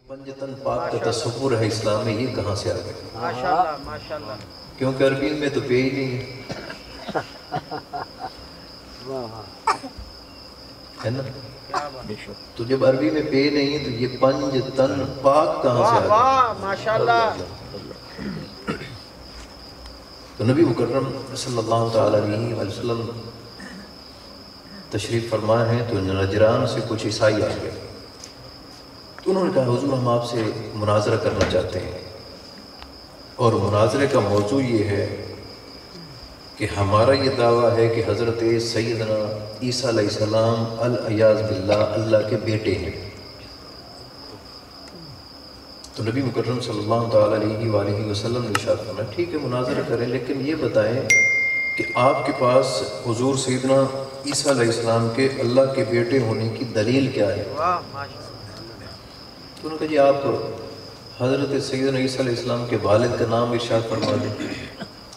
پنجتن پاک کا تصور ہے اسلام میں، یہ کہاں سے آ گیا؟ ماشاءاللہ ماشاءاللہ، کیونکہ عربی میں تو پے ہی نہیں ہے، ہے نا؟ تو جب عربی میں پے نہیں ہے تو یہ پنجتن پاک کہاں سے آ گیا؟ واہ ماشاءاللہ۔ تو نبی مکرم صلی اللہ تعالی علیہ وسلم تشریف فرما ہے تو نجران سے کچھ عیسائی آ گئے، تو انہوں نے کہا حضور ہم آپ سے مناظرہ کرنا چاہتے ہیں، اور مناظرے کا موضوع یہ ہے کہ ہمارا یہ دعویٰ ہے کہ حضرت سیدنا عیسیٰ علیہ السلام العیاذ باللہ اللہ کے بیٹے ہیں۔ تو نبی مکرم صلی اللہ تعالی علیہ وآلہ وسلم نے ارشاد فرمایا ٹھیک ہے مناظرہ کریں، لیکن یہ بتائیں کہ آپ کے پاس حضور سیدنا عیسیٰ علیہ السلام کے اللہ کے بیٹے ہونے کی دلیل کیا ہے؟ واہ ماشاءاللہ۔ تو انہوں نے کہا جی آپ حضرت سیدنا عیسیٰ علیہ السلام کے والد کا نام ارشاد فرما دیں۔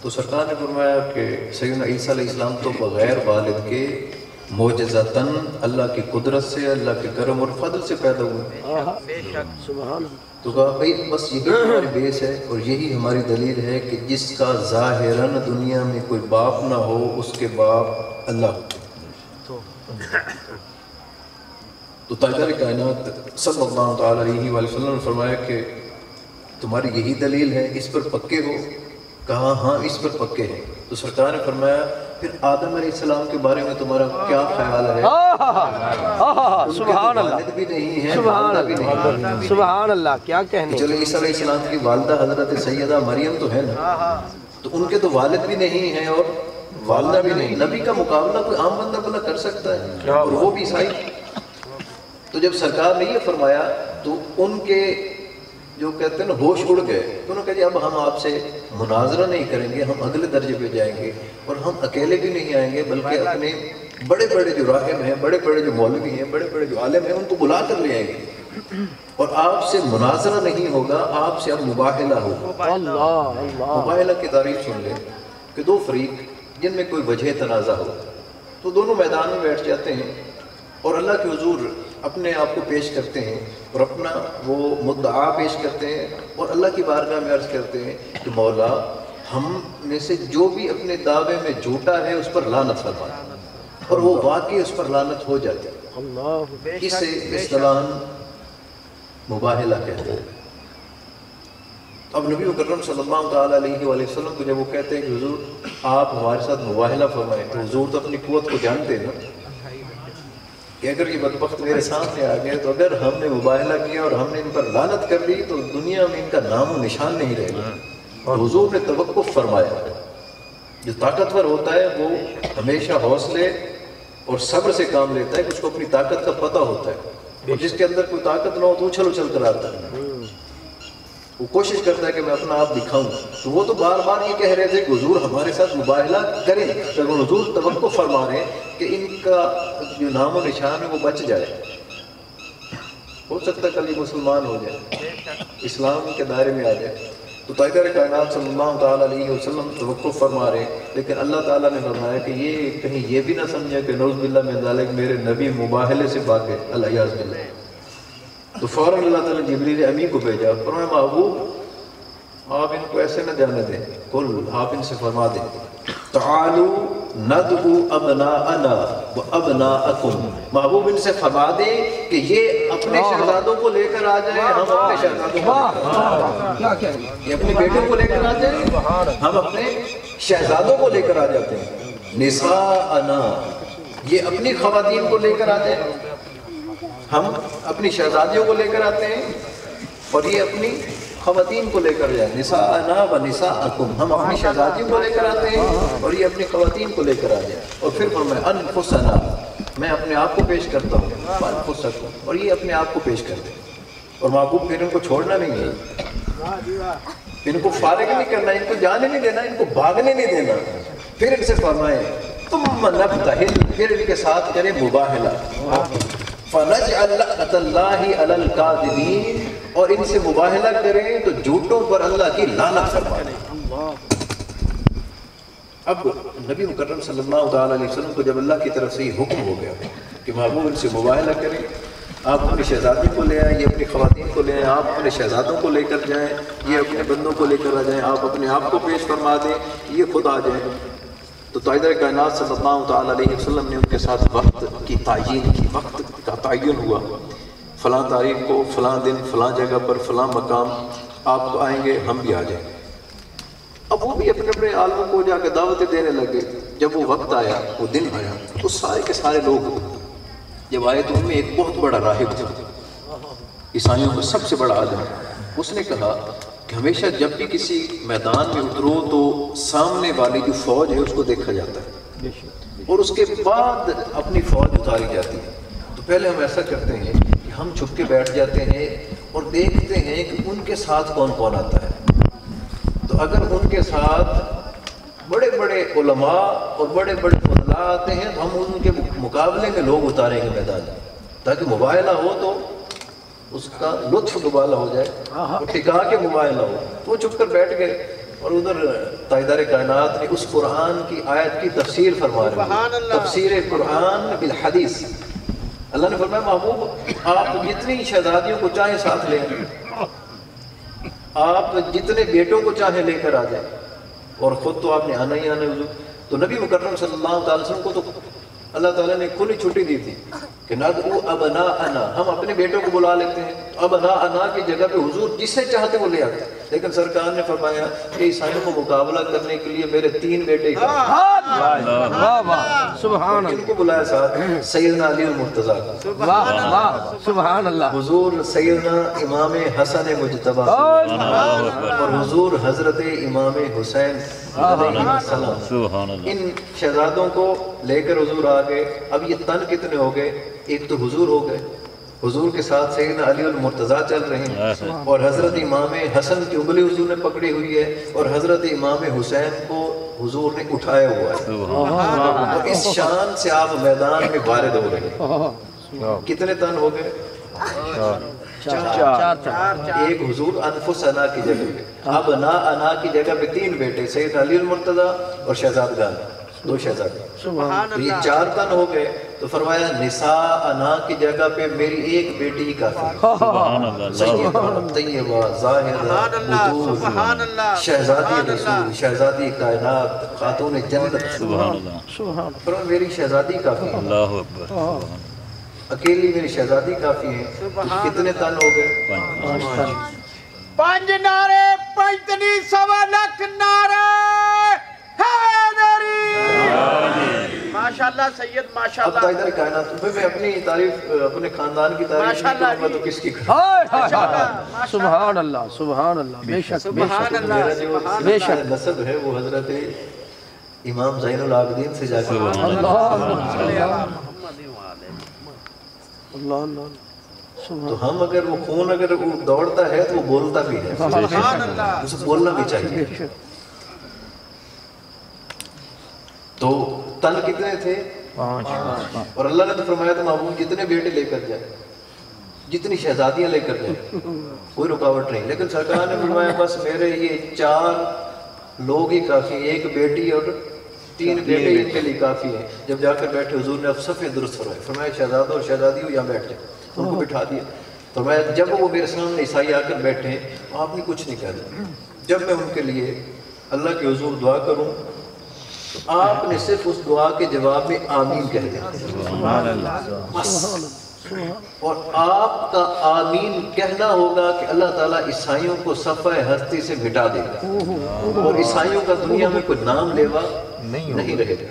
تو سرکار نے فرمایا کہ سیدنا عیسیٰ علیہ السلام تو بغیر والد کے معجزتاً اللہ کی قدرت سے، اللہ کے کرم اور فضل سے پیدا ہوئے۔ بے شک سبحان۔ تو کہا بھائی بس یہی ہماری بیس ہے اور یہی ہماری دلیل ہے کہ جس کا ظاہراً دنیا میں کوئی باپ نہ ہو اس کے باپ اللہ ہو۔ تو تاجدار کائنات صلی اللہ تعالی علیہ وآلہ وسلم نے فرمایا کہ تمہاری یہی دلیل ہے، اس پر پکے ہو؟ کہا ہاں اس پر پکے ہیں۔ تو سرکار نے فرمایا پھر آدم علیہ السلام کے بارے میں تمہارا کیا خیال ہے؟ سبحان اللہ، والد بھی نہیں ہے، سبحان والدہ بھی نہیں ہے۔ اللہ، سبحان اللہ، کیا کہنے۔ چلو عیسیٰ علیہ السلام کی والدہ حضرت سیدہ مریم تو ہے نا، تو ان کے تو والد بھی نہیں ہیں اور والدہ بھی نہیں۔ نبی کا مقابلہ کوئی عام بندہ بنا کر سکتا ہے، اور وہ بھی عیسائی۔ تو جب سرکار نے یہ فرمایا تو ان کے جو کہتے ہیں نا ہوش اڑ گئے، تو انہوں نے کہا جی اب ہم آپ سے مناظرہ نہیں کریں گے، ہم اگلے درجے پہ جائیں گے، اور ہم اکیلے بھی نہیں آئیں گے بلکہ اپنے بڑے بڑے جو راہب ہیں، بڑے بڑے جو مولوی ہیں، بڑے بڑے جو عالم ہیں ان کو بلا کر لے آئیں گے، اور آپ سے مناظرہ نہیں ہوگا، آپ سے اب مباحلہ ہوگا۔ مباحلہ کی تعریف سن لیں کہ دو فریق جن میں کوئی وجہ تنازع ہو تو دونوں میدان میں بیٹھ جاتے ہیں اور اللہ کے حضور اپنے آپ کو پیش کرتے ہیں اور اپنا وہ مدعا پیش کرتے ہیں اور اللہ کی بارگاہ میں عرض کرتے ہیں کہ مولا ہم میں سے جو بھی اپنے دعوے میں جھوٹا ہے اس پر لعنت فرما، اور وہ واقعی اس پر لعنت ہو جاتی ہے۔ اسے اصطلاحاً مباحلہ کہتے ہیں۔ اب نبی مکرم صلی اللہ تعالی علیہ وآلہ وسلم کو جب وہ کہتے ہیں کہ حضور آپ ہمارے ساتھ مباحلہ فرمائیں، تو حضور تو اپنی قوت کو جانتے ہیں نا کہ اگر یہ بدبخت میرے سامنے آ گئے تو اگر ہم نے مباحلہ کیا اور ہم نے ان پر لعنت کر لی تو دنیا میں ان کا نام و نشان نہیں رہے گا۔ اور حضور نے توقف فرمایا، جو طاقتور ہوتا ہے وہ ہمیشہ حوصلے اور صبر سے کام لیتا ہے کہ اس کو اپنی طاقت کا پتہ ہوتا ہے، اور جس کے اندر کوئی طاقت نہ ہو تو اچھل اچھل کر آتا ہے، وہ کوشش کرتا ہے کہ میں اپنا آپ دکھاؤں۔ تو وہ تو بار بار یہ کہہ رہے تھے کہ حضور ہمارے ساتھ مباحلہ کریں، تو حضور توقف فرما رہے ہیں کہ ان کا جو نام و نشان ہے وہ بچ جائے، ہو سکتا ہے کل یہ مسلمان ہو جائے، اسلام کے دائرے میں آ جائے۔ تو تاجدار کائنات صلی اللہ تعالیٰ علیہ وسلم توقف فرما رہے ہیں، لیکن اللہ تعالیٰ نے فرمایا کہ یہ کہیں یہ بھی نہ سمجھے کہ نعوذ باللہ من ذالک میرے نبی مباحلے سے باقی العیاذ باللہ۔ تو فوراً اللہ تعالیٰ نے جبریل امی کو بھیجا، فرمایا محبوب آپ ان کو ایسے نہ جانے دیں، کل آپ ان سے فرما دیں تعالوا ندعو ابناءنا وابناءکم، محبوب ان سے فرما دیں کہ یہ اپنے شہزادوں کو لے کر آ جائیں، ہم اپنے شہزادوں کو یہ اپنے بیٹوں کو لے کر آ جائیں، ہم اپنے شہزادوں کو لے کر آ جاتے ہیں۔ نساءنا، یہ اپنی خواتین کو لے کر آ جائیں، ہم اپنی شہزادیوں کو لے کر آتے ہیں اور یہ اپنی خواتین کو لے کر جائیں۔ نساءنا و نساءکم، ہم اپنی شہزادیوں کو لے کر آتے ہیں اور یہ اپنی خواتین کو لے کر آ جائیں۔ اور پھر فرمایا انفسنا، میں اپنے آپ کو پیش کرتا ہوں، انفسکم، اور یہ اپنے آپ کو پیش کرتے ہیں۔ اور محبوب پھر ان کو چھوڑنا نہیں ہے، ان کو فارغ نہیں کرنا، ان کو جانے نہیں دینا، ان کو بھاگنے نہیں دینا۔ پھر ان سے فرمائیں ثم نبتہل، پھر ان کے ساتھ کریں مباحلہ، فَنَجْعَلْ لَعْنَةَ اللَّهِ عَلَى الْكَاذِبِينَ، اور ان سے مباحلہ کریں تو جھوٹوں پر اللہ کی لعنت فرمائیں۔ اب نبی مکرم صلی اللہ علیہ وسلم کو جب اللہ کی طرف سے یہ حکم ہو گیا کہ محبوب ان سے مباحلہ کریں، آپ اپنی شہزادی کو لے آئیں، یہ اپنی خواتین کو لے آئیں، آپ اپنے شہزادوں کو لے کر جائیں، یہ اپنے بندوں کو لے کر آ جائیں، آپ اپنے آپ کو پیش فرما دیں، یہ خود آ جائیں۔ تو تاجدار کائنات صلی اللہ تعالیٰ علیہ وسلم نے ان کے ساتھ وقت کی تعیین کی، وقت کا تعین ہوا، فلاں تاریخ کو فلاں دن فلاں جگہ پر فلاں مقام آپ آئیں گے، ہم بھی آ جائیں گے۔ اب وہ بھی اپنے اپنے عالموں کو جا کے دعوتیں دینے لگے۔ جب وہ وقت آیا، وہ دن آیا، تو سارے کے سارے لوگ جب آئے تو ان میں ایک بہت بڑا راہب تھا، عیسائیوں کا سب سے بڑا عالم۔ اس نے کہا کہ ہمیشہ جب بھی کسی میدان میں اترو تو سامنے والی جو فوج ہے اس کو دیکھا جاتا ہے اور اس کے بعد اپنی فوج اتاری جاتی ہے۔ تو پہلے ہم ایسا کرتے ہیں کہ ہم چھپ کے بیٹھ جاتے ہیں اور دیکھتے ہیں کہ ان کے ساتھ کون کون آتا ہے۔ تو اگر ان کے ساتھ بڑے بڑے علماء اور بڑے بڑے فضلاء آتے ہیں تو ہم ان کے مقابلے میں لوگ اتاریں گے میدان میں، تاکہ مباہلہ ہو تو اس کا لطف دوبالا ہو جائے، وہ ٹکا کے مباہلہ ہو۔ تو وہ چھپ کر بیٹھ گئے اور ادھر تاجدار کائنات نے اس قرآن کی آیت کی تفسیر فرما رہی ہے، تفسیر قرآن بالحدیث۔ اللہ نے فرمایا محبوب آپ جتنی شہزادیوں کو چاہیں ساتھ لے آئیں، آپ جتنے بیٹوں کو چاہیں لے کر آ جائیں، اور خود تو آپ نے آنا ہی آنا ہے حضور۔ تو نبی مکرم صلی اللہ علیہ وسلم کو تو اللہ تعالیٰ نے کھلی چھٹی دی تھی کہ ندعو ابناءنا، ہم اپنے بیٹوں کو بلا لیتے ہیں۔ تو ابناءنا کی جگہ پہ حضور جسے چاہتے وہ لے آتے، لیکن سرکار نے فرمایا کہ عیسائیوں کو مقابلہ کرنے کے لیے میرے 3 بیٹے سبحان ان کو بلایا ساتھ، سیدنا علی المرتضیٰ کو، اللہ، سبحان اللہ، حضور سیدنا امام حسن مجتبیٰ اور حضور حضرت امام حسین علیہ السلام۔ ان شہزادوں کو لے کر حضور آ گئے۔ اب یہ تن کتنے ہو گئے؟ ایک تو حضور ہو گئے، حضور کے ساتھ سیدنا علی المرتضیٰ چل رہے ہیں، اور حضرت امام حسن کی انگلی حضور نے پکڑی ہوئی ہے، اور حضرت امام حسین کو حضور نے اٹھایا ہوا ہے، اور اس شان سے آپ میدان میں وارد ہو رہے ہیں۔ کتنے تن ہو گئے؟ 4۔ ایک حضور انفسنا کی جگہ پہ، اب انا کی جگہ پہ 3 بیٹے، سیدنا علی المرتضیٰ اور شہزادگان 2 شہزادے، تو یہ 4 تن ہو گئے۔ تو فرمایا نساء انا کی جگہ پہ میری ایک بیٹی ہی کافی ہے، سیدہ طیبہ ظاہرہ بطول شہزادی رسول، شہزادی کائنات، خاتون جنت، فرمایا میری شہزادی کافی ہے، اکیلی میری شہزادی کافی ہے۔ کتنے تن ہو گئے؟ 5 نعرے، 35 سوا لاکھ نعرے حیدری، ماشاءاللہ سید اب ماشاءاللہ۔ تاجدار کائنات میں اپنی تعریف، اپنے خاندان کی تعریف نہیں کروں گا تو کس کی کروں؟ سبحان اللہ، سبحان اللہ، بے شک، بے شک، میرا جو بے شک، نسب ہے وہ حضرت امام زین العابدین سے جا کر اللہ، تو ہم اگر وہ خون اگر وہ دوڑتا ہے تو وہ بولتا بھی ہے، اسے بولنا بھی چاہیے۔ تو تن کتنے تھے؟ 5۔ اور اللہ نے تو فرمایا تھا محبوب جتنے بیٹے لے کر جائے، جتنی شہزادیاں لے کر جائے، کوئی رکاوٹ نہیں، لیکن سرکار نے فرمایا بس میرے یہ 4 لوگ ہی کافی ہیں، ایک بیٹی اور 3 بیٹے ان کے لیے کافی ہیں۔ جب جا کر بیٹھے حضور نے اب صفیں درست فرمائے، فرمایا شہزادہ اور شہزادی ہو یہاں بیٹھ جائے، ان کو بٹھا دیا۔ فرمایا جب وہ میرے سامنے عیسائی آ کر بیٹھے آپ نے کچھ نہیں کہا، جب میں ان کے لیے اللہ کے حضور دعا کروں تو آپ نے صرف اس دعا کے جواب میں آمین کہہ دیا بس، اور آپ کا آمین کہنا ہوگا کہ اللہ تعالیٰ عیسائیوں کو صفحہ ہستی سے مٹا دے گا اور عیسائیوں کا دنیا میں کوئی نام لیوا نہیں رہے گا۔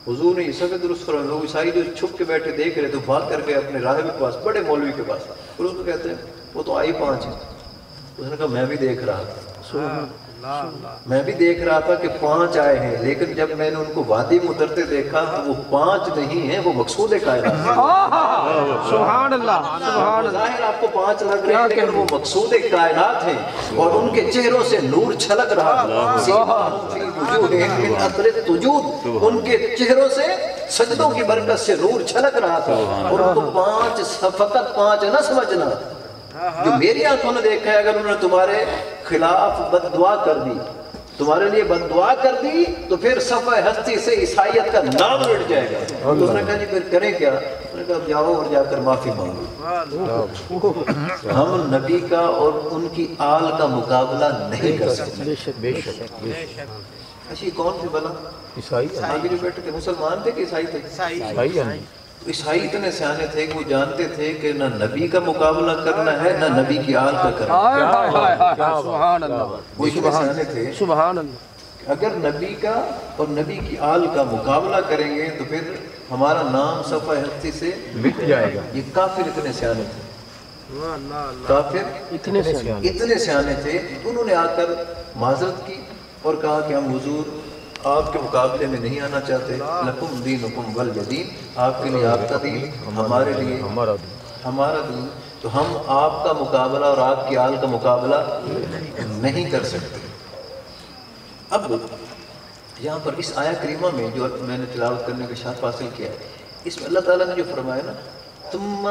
حضور نے یہ سب درست فرمایا۔ لوگ عیسائی جو چھپ کے بیٹھے دیکھ رہے تو بھاگ کر کے اپنے راہب کے پاس، بڑے مولوی کے پاس، اور اس کو کہتے ہیں وہ تو آئی 5 ہے۔ اس نے کہا میں بھی دیکھ رہا تھا، میں بھی دیکھ رہا تھا کہ 5 آئے ہیں، لیکن جب میں نے ان کو وادی میں اترتے دیکھا تو وہ 5 نہیں ہیں، وہ مقصود کائنات ہیں۔ سبحان اللہ، سبحان اللہ، ظاہر آپ کو 5 لگ رہے ہیں لیکن وہ مقصود کائنات ہیں، اور ان کے چہروں سے نور چھلک رہا، ان کے چہروں سے سجدوں کی برکت سے نور چھلک رہا تھا، اور ان کو 5 فقط 5 نہ سمجھنا، جو میری آنکھوں نے دیکھا ہے، اگر انہوں نے تمہارے خلاف بد دعا کر دی تمہارے لیے بد دعا کر دی تو پھر صفحہ ہستی سے عیسائیت کا نام مٹ جائے گا. تو انہوں نے کہا جی پھر کریں کیا؟ انہوں نے کہا جاؤ اور جا کر معافی مانگو. ہم نبی کا اور ان کی آل کا مقابلہ نہیں کر سکتے. بے شک اچھی کون تھے بلا؟ عیسائی آگے جو بیٹھے تھے مسلمان تھے کہ عیسائی تھے؟ عیسائی اتنے سیانے تھے کہ وہ جانتے تھے کہ نہ نبی کا مقابلہ کرنا ہے نہ نبی کی آل کا کرنا ہے. سبحان اللہ. وہ اتنے سیانے تھے سبحان اللہ. اگر نبی کا اور نبی کی آل کا مقابلہ کریں گے تو پھر ہمارا نام صفحہ ہستی سے مٹ جائے گا. یہ کافر اتنے سیانے تھے. کافر اتنے سیانے تھے. انہوں نے آ کر معذرت کی اور کہا کہ ہم حضور آپ کے مقابلے میں نہیں آنا چاہتے. لکم دینکم ولیہ دین. آپ کے لیے آپ کا دین، ہمارے لیے ہمارا دین. تو ہم آپ کا مقابلہ اور آپ کی آل کا مقابلہ نہیں کر سکتے. اب یہاں پر اس آیہ کریمہ میں جو میں نے تلاوت کرنے کا شرف حاصل کیا ہے، اس میں اللہ تعالیٰ نے جو فرمایا نا ثم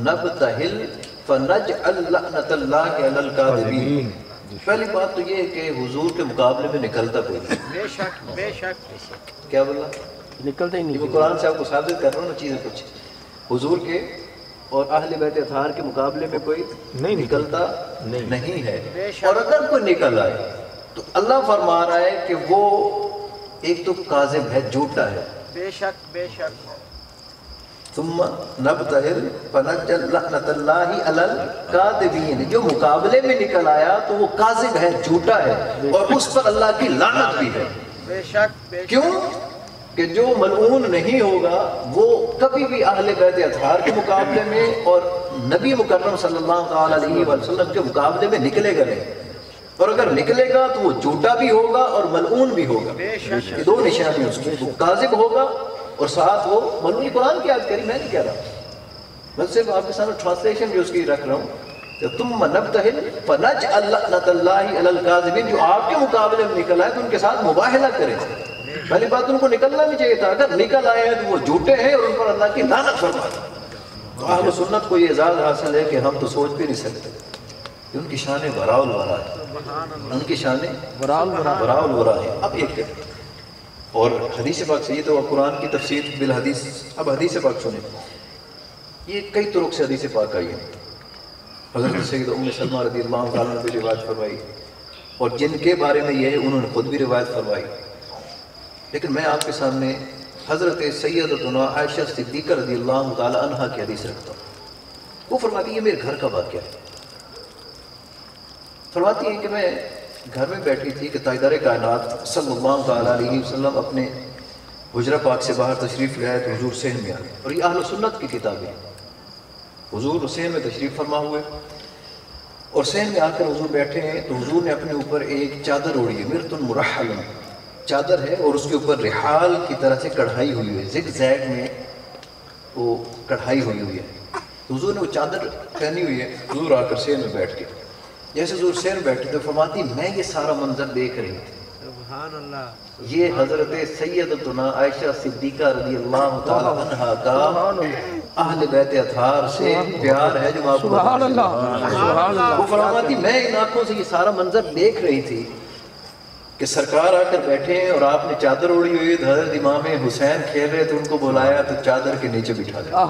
نبتہل فنجعل لعنۃ اللہ علی الکاذبین. پہلی بات تو یہ ہے کہ حضور کے مقابلے میں نکلتا کوئی نہیں. بے شک کیا بولا؟ نکلتے ہی میں نہیں. قرآن سے آپ کو ثابت کر رہا ہوں نا چیزیں کچھ. حضور کے اور اہل بیت اطہار کے مقابلے میں کوئی نہیں نکلتا نہیں ہے. اور اگر کوئی نکل آئے تو اللہ فرما رہا ہے کہ وہ ایک تو کاذب ہے، جھوٹا ہے. بے شک ثم نبتہل فنجعل لعنۃ اللہ علی الکاذبین. جو مقابلے میں نکل آیا تو وہ کاذب ہے، جھوٹا ہے، اور اس پر اللہ کی لعنت بھی ہے. بے شک کیوں کہ جو ملعون نہیں ہوگا وہ کبھی بھی اہل بیت اطہار کے مقابلے میں اور نبی مکرم صلی اللہ علیہ وسلم کے مقابلے میں نکلے گا نہیں. اور اگر نکلے گا تو وہ جھوٹا بھی ہوگا اور ملعون بھی ہوگا. یہ دو نشانی اس کی. وہ کاذب ہوگا اور ساتھ وہ ملعون. قرآن کی آیت کری، میں نہیں کہہ رہا، میں صرف آپ کے سامنے ٹرانسلیشن بھی اس کی رکھ رہا ہوں. ثم نبتہل فنجعل لعنۃ اللہ علی الکاذبین. جو آپ کے مقابلے میں نکل آئے تو ان کے ساتھ مباہلہ کریں. پہلی بات ان کو نکلنا بھی چاہیے تھا. اگر نکل آئے ہیں تو وہ جھوٹے ہیں اور ان پر اللہ کی لعنت فرما. تو اہل سنت کو یہ اعزاز حاصل ہے کہ ہم تو سوچ بھی نہیں سکتے کہ ان کی شان وراء الورا ہے. ان کی شان وراء الورا ہے. اب ایک اور حدیث پاک سے، یہ تو قرآن کی تفسیر بالحدیث. اب حدیث پاک سنیں. یہ کئی طرق سے حدیث پاک آئی ہے. حضرت سید ام سلمہ رضی اللہ عنہ نے بھی روایت فرمائی، اور جن کے بارے میں یہ ہے انہوں نے خود بھی روایت فرمائی. لیکن میں آپ کے سامنے حضرت سیدتنا عائشہ صدیقہ رضی اللہ تعالی عنہ کی حدیث رکھتا ہوں. وہ فرماتی ہے، یہ میرے گھر کا واقعہ ہے. فرماتی ہیں کہ میں گھر میں بیٹھی تھی کہ تاجدار کائنات صلی اللہ تعالی علیہ وسلم اپنے حجرہ پاک سے باہر تشریف لے آئے تو حضور صحن میں آئے. اور یہ اہل سنت کی کتابیں ہیں. حضور صحن میں تشریف فرما ہوئے اور صحن میں آ کر حضور بیٹھے ہیں تو حضور نے اپنے اوپر ایک چادر اوڑھی ہے. مرۃ مرحل چادر ہے اور اس کے اوپر رحال کی طرح سے کڑھائی ہوئی ہے، زگ زیگ میں وہ کڑھائی ہوئی ہے. حضور نے وہ چادر پہنی ہوئی ہے. حضور آ کر صحن میں بیٹھ کے جیسے حضور صحن بیٹھے تو فرماتی میں یہ سارا منظر دیکھ رہی تھی. سبحان اللہ. یہ حضرت سیدتنا عائشہ صدیقہ رضی اللہ تعالی عنہ کا اہل بیت اطہار سے پیار ہے جو آپ کو سبحان اللہ. وہ فرماتی میں ان آنکھوں سے یہ سارا منظر دیکھ رہی تھی کہ سرکار آ کر بیٹھے ہیں اور آپ نے چادر اوڑھی ہوئی. حضرت امام حسین کھیل رہے تو ان کو بلایا تو چادر کے نیچے بٹھا دیا.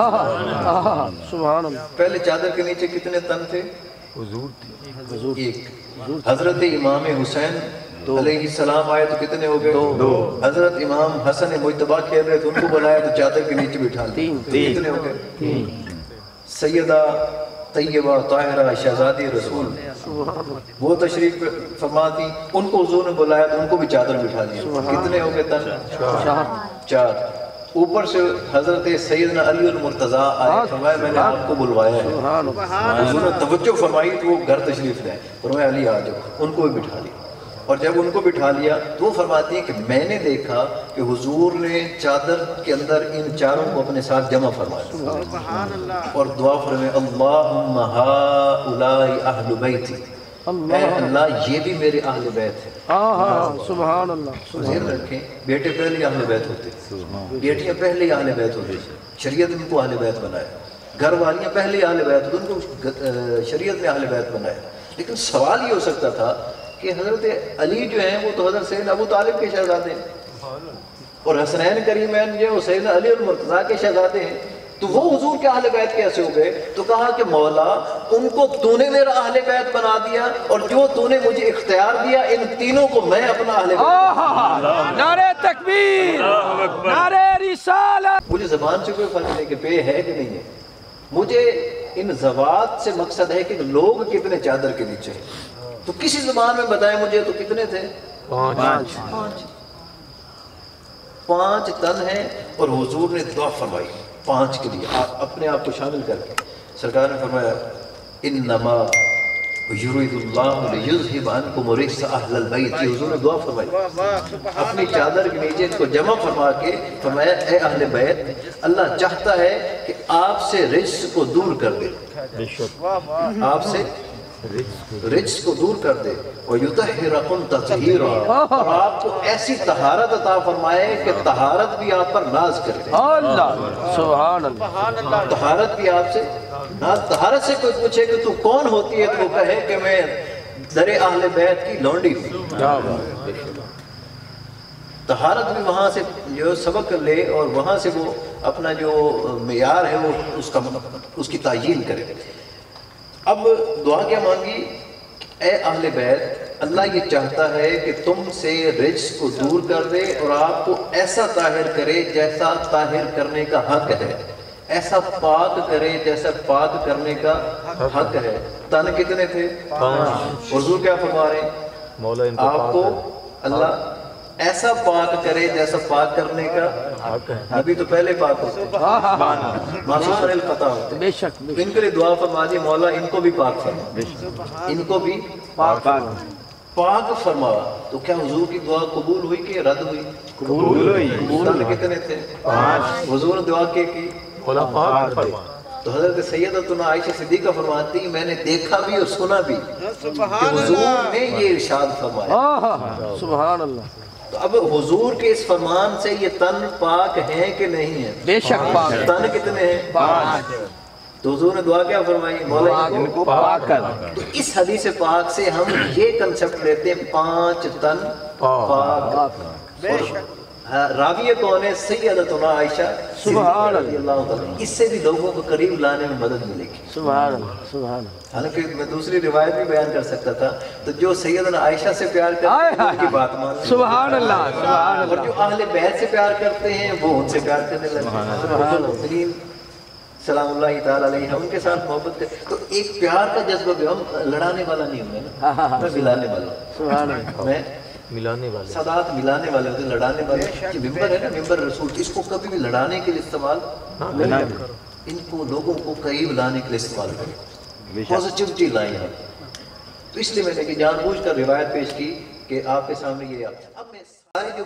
سبحان اللہ. پہلے چادر کے نیچے کتنے تن تھے؟ حضور ایک. حضرت امام حسین علیہ السلام آئے تو کتنے ہو گئے؟ دو. حضرت امام حسن مجتبیٰ کھیل رہے تو ان کو بلایا تو چادر کے نیچے بٹھا دیا. کتنے ہو گئے؟ سیدہ طیبہ طاہرہ شہزادی رسول وہ تشریف فرما تھی، ان کو حضور نے بلایا تو ان کو بھی چادر بٹھا دیا. کتنے ہو گئے تن؟ چار. اوپر سے حضرت سیدنا علی المرتضیٰ آئے، فرمایا میں نے آپ کو بلوایا ہے. حضور نے توجہ فرمائی تو وہ گھر تشریف لائے، فرمایا علی آ جاؤ. ان کو بھی بٹھا لیا. اور جب ان کو بٹھا لیا تو وہ فرماتی ہے کہ میں نے دیکھا کہ حضور نے چادر کے اندر ان چاروں کو اپنے ساتھ جمع فرمایا اور دعا فرمائے اللہم ہؤلاء اہل بیتی. اے اللہ یہ بھی میرے اہل بیت ہے. سبحان اللہ. ذہن رکھیں، بیٹے پہلے اہل بیت ہوتے، بیٹیاں پہلے اہل بیت ہوتے. شریعت نے ان کو اہل بیت بنایا. گھر والیاں پہلے اہل بیت ہوتے، ان کو شریعت نے اہل بیت بنایا. لیکن سوال یہ ہو سکتا تھا کہ حضرت علی جو ہیں وہ تو حضرت سیدنا ابو طالب کے شہزادے ہیں اور حسنین کریمین جو سیدنا علی المرتضیٰ کے شہزادے ہیں، تو وہ حضور کے اہل بیت کیسے ہو گئے؟ تو کہا کہ مولا ان کو تو نے میرا اہل بیت بنا دیا، اور جو تو نے مجھے اختیار دیا ان تینوں کو میں اپنا اہل بیت۔ نعرہ تکبیر، نعرہ رسالت۔ مجھے زبان سے کوئی فرق نہیں کہ پے ہے کہ نہیں ہے، مجھے ان زوات سے مقصد ہے کہ لوگ کتنے چادر کے نیچے ہیں۔ تو کسی زبان میں بتائیں مجھے تو کتنے تھے؟ 5 تن ہیں، اور حضور نے دعا فرمائی 5 کے لیے، آپ اپنے آپ کو شامل کر کے سرکار نے فرمایا انما یرید اللہ لیذھب عنکم الرجس اہل البیت، یہ حضور نے دعا فرمائی اپنی چادر کے نیچے ان کو جمع فرما کے فرمایا اے اہل بیت اللہ چاہتا ہے کہ آپ سے رجس کو دور کر دے، آپ سے رجس کو دور کر دے، وَيُطَهِّرَكُمْ تَطْهِيرًا، اور آپ کو ایسی طہارت عطا فرمائے کہ طہارت بھی آپ پر ناز کرے۔ اللہ سبحان اللہ، طہارت بھی آپ سے ناز، طہارت سے کوئی پوچھے کہ تو کون ہوتی ہے تو وہ کہے کہ میں در اہل بیت کی لونڈی ہوں۔ طہارت بھی وہاں سے جو سبق لے اور وہاں سے وہ اپنا جو معیار ہے وہ اس کی تعیین کرے۔ اب دعا کیا مانگی؟ اے اہل بیت اللہ یہ چاہتا ہے کہ تم سے رجس کو دور کر دے اور آپ کو ایسا طاہر کرے جیسا طاہر کرنے کا حق ہے، ایسا پاک کرے جیسا پاک کرنے کا حق ہے۔ تن کتنے تھے؟ 5۔ حضور کیا فرما رہے ہیں؟ آپ کو اللہ ایسا پاک کرے جیسا پاک کرنے کا حق ہے۔ ابھی تو پہلے پاک ہوتے معصوم عن الخطا ہوتے، بے شک ان کے لیے دعا فرما دی مولا ان کو بھی پاک فرما، ان کو بھی پاک فرما۔ تو کیا حضور کی دعا قبول ہوئی کہ رد ہوئی؟ قبول ہوئی۔ تن کتنے تھے؟ 5۔ حضور نے دعا کی مولا پاک فرما۔ تو حضرت سیدتنا عائشہ صدیقہ فرماتی ہیں میں نے دیکھا بھی اور سنا بھی کہ حضور نے یہ ارشاد فرمایا۔ سبحان اللہ۔ تو اب حضور کے اس فرمان سے یہ تن پاک ہیں کہ نہیں ہیں؟ بے شک پاک۔ تن کتنے ہیں؟ 5۔ تو حضور نے دعا کیا فرمائی؟ مولا ان کو پاک کر۔ تو اس حدیث پاک سے ہم یہ کنسپٹ لیتے ہیں 5 تن پاک۔ بے شک راویہ کون ہے؟ سیدتنا عائشہ سبحان رضی اللہ تعالیٰ، اس سے بھی لوگوں کو قریب لانے میں مدد ملے گی۔ سبحان اللہ، سبحان اللہ۔ حالانکہ میں دوسری روایت بھی بیان کر سکتا تھا، تو جو سیدنا عائشہ سے پیار کرتے ہیں ان کی بات مانتے ہیں، سبحان اللہ، سبحان اللہ۔ اور جو اہل بیت سے پیار کرتے ہیں وہ ان سے پیار کرنے لگتے ہیں۔ سلام اللہ تعالیٰ علیہ ہم ان کے ساتھ محبت کرتے، تو ایک پیار کا جذبہ بھی، ہم لڑانے والا نہیں ہوں میں نا، میں ملانے والا ہوں، سبحان اللہ، میں ملانے والے، سادات ملانے والے ہوتے، لڑانے والے۔ یہ ممبر ہے نا، ممبر رسول، اس کو کبھی بھی لڑانے کے لیے استعمال نہیں کرو، ان کو لوگوں کو قریب لانے کے لیے استعمال کرو، پازیٹیوٹی لائیں یہاں۔ تو اس لیے میں نے کہ جان بوجھ کر روایت پیش کی کہ آپ کے سامنے یہ اب میں سارے جو